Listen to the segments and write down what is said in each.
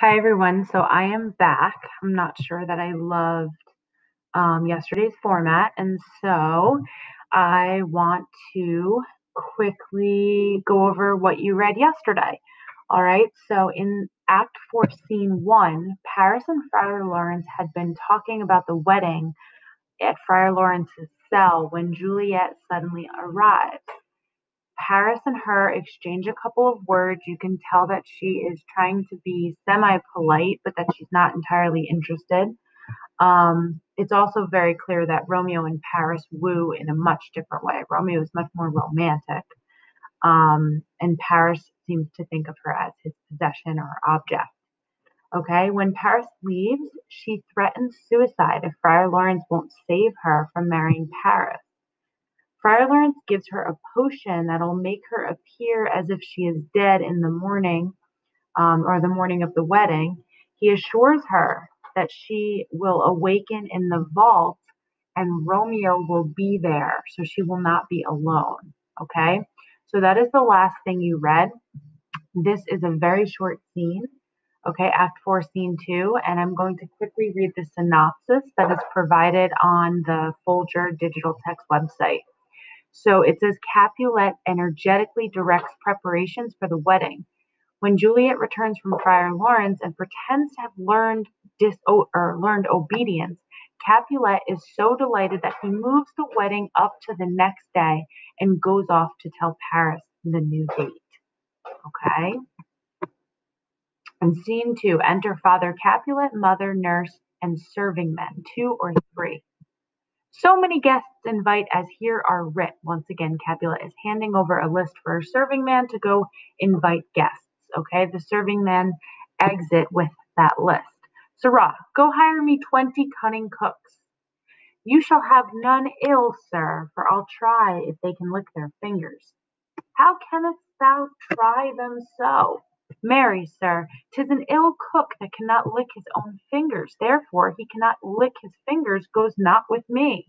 Hi everyone. So I am back. I'm not sure that I loved yesterday's format, and so I want to quickly go over what you read yesterday. All right. So in Act 4, Scene 1, Paris and Friar Lawrence had been talking about the wedding at Friar Lawrence's cell when Juliet suddenly arrived. Paris and her exchange a couple of words. You can tell that she is trying to be semi-polite, but that she's not entirely interested. It's also very clear that Romeo and Paris woo in a much different way. Romeo is much more romantic, and Paris seems to think of her as his possession or object. Okay, when Paris leaves, she threatens suicide if Friar Lawrence won't save her from marrying Paris. Friar Lawrence gives her a potion that'll make her appear as if she is dead in the morning, or the morning of the wedding. He assures her that she will awaken in the vault and Romeo will be there, so she will not be alone. Okay, so that is the last thing you read. This is a very short scene. Okay, Act 4, Scene 2, and I'm going to quickly read the synopsis that is provided on the Folger digital text website. So it says Capulet energetically directs preparations for the wedding. When Juliet returns from Friar Lawrence and pretends to have learned obedience, Capulet is so delighted that he moves the wedding up to the next day and goes off to tell Paris the new date. Okay. In Scene 2, enter Father Capulet, mother, nurse, and serving men, 2 or 3. So many guests invite as here are writ. Once again, Capulet is handing over a list for a serving man to go invite guests. Okay, the serving man exit with that list. Sirrah, go hire me 20 cunning cooks. You shall have none ill, sir, for I'll try if they can lick their fingers. How canst thou try them so? Marry, sir, 'tis an ill cook that cannot lick his own fingers, therefore he cannot lick his fingers, goes not with me.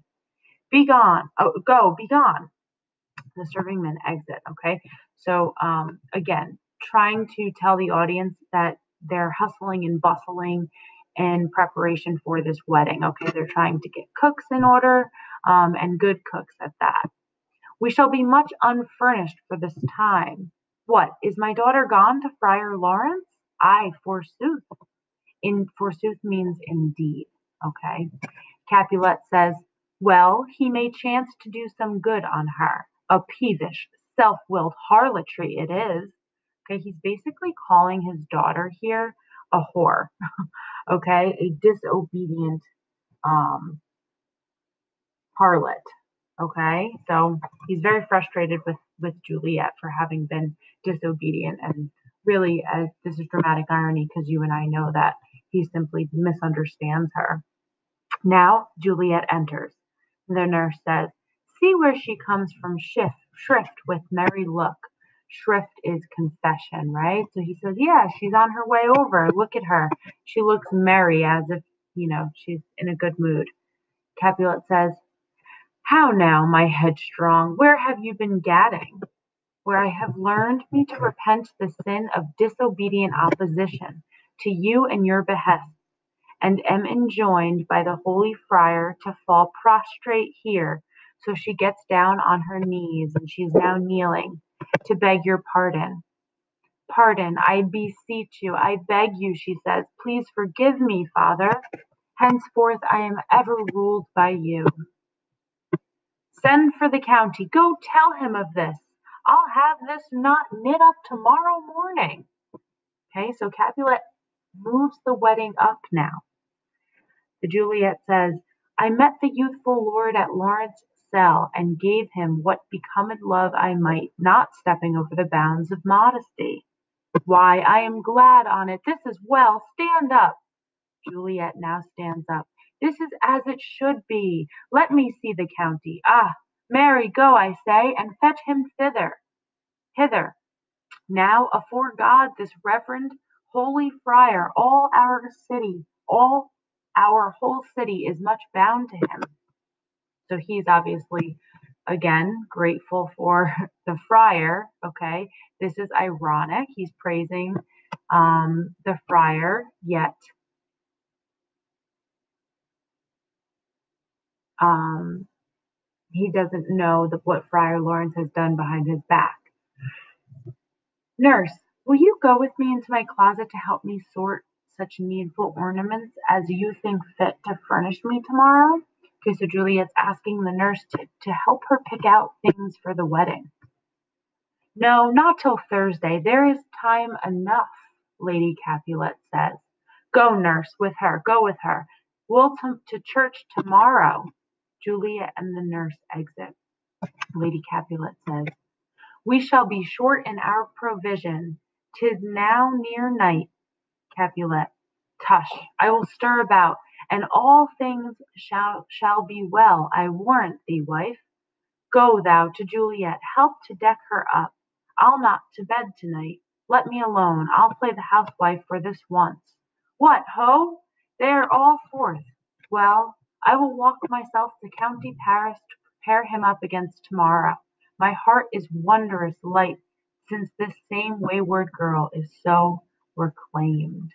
Begone, begone. The serving men exit, okay? So, again, trying to tell the audience that they're hustling and bustling in preparation for this wedding, okay? They're trying to get cooks in order, and good cooks at that. We shall be much unfurnished for this time. What, is my daughter gone to Friar Lawrence? Aye, forsooth. Forsooth means indeed, okay? Capulet says, well, he may chance to do some good on her. A peevish, self-willed harlotry it is. Okay, he's basically calling his daughter here a whore. Okay, a disobedient harlot. Okay, so he's very frustrated with Juliet for having been disobedient, and really, this is dramatic irony because you and I know that he simply misunderstands her. Now Juliet enters. The nurse says, see where she comes from, shrift with merry look. Shrift is confession, right? So he says, yeah, she's on her way over. Look at her. She looks merry, as if, she's in a good mood. Capulet says, how now, my headstrong, where have you been gadding? Where I have learned me to repent the sin of disobedient opposition to you and your behest, and am enjoined by the holy friar to fall prostrate here. So she gets down on her knees, and she's now kneeling to beg your pardon. Pardon, I beseech you, I beg you, she says. Please forgive me, Father. Henceforth I am ever ruled by you. Send for the county. Go tell him of this. I'll have this knot knit up tomorrow morning. Okay, so Capulet moves the wedding up now. The Juliet says, I met the youthful lord at Lawrence's cell, and gave him what becomed love I might, not stepping over the bounds of modesty. Why, I am glad on't. This is well. Stand up. Juliet now stands up. This is as it should be. Let me see the county. Ah, Mary, go, I say, and fetch him hither. Now, afore God, this reverend holy friar, all our whole city is much bound to him. So he's obviously, again, grateful for the friar. Okay, this is ironic. He's praising The friar, yet he doesn't know what Friar Lawrence has done behind his back. Nurse, will you go with me into my closet to help me sort such needful ornaments as you think fit to furnish me tomorrow? Okay, so Juliet's asking the nurse to help her pick out things for the wedding. No, not till Thursday. There is time enough, Lady Capulet says. Go, nurse, with her. Go with her. We'll to church tomorrow. Juliet and the nurse exit. Lady Capulet says, We shall be short in our provision. 'Tis now near night. Capulet. Tush, I will stir about, and all things shall be well, I warrant thee, wife. Go thou to Juliet, help to deck her up. I'll not to bed tonight. Let me alone. I'll play the housewife for this once. What, ho! They are all forth. Well, I will walk myself to County Paris to prepare him up against tomorrow. My heart is wondrous light, since this same wayward girl is so reclaimed.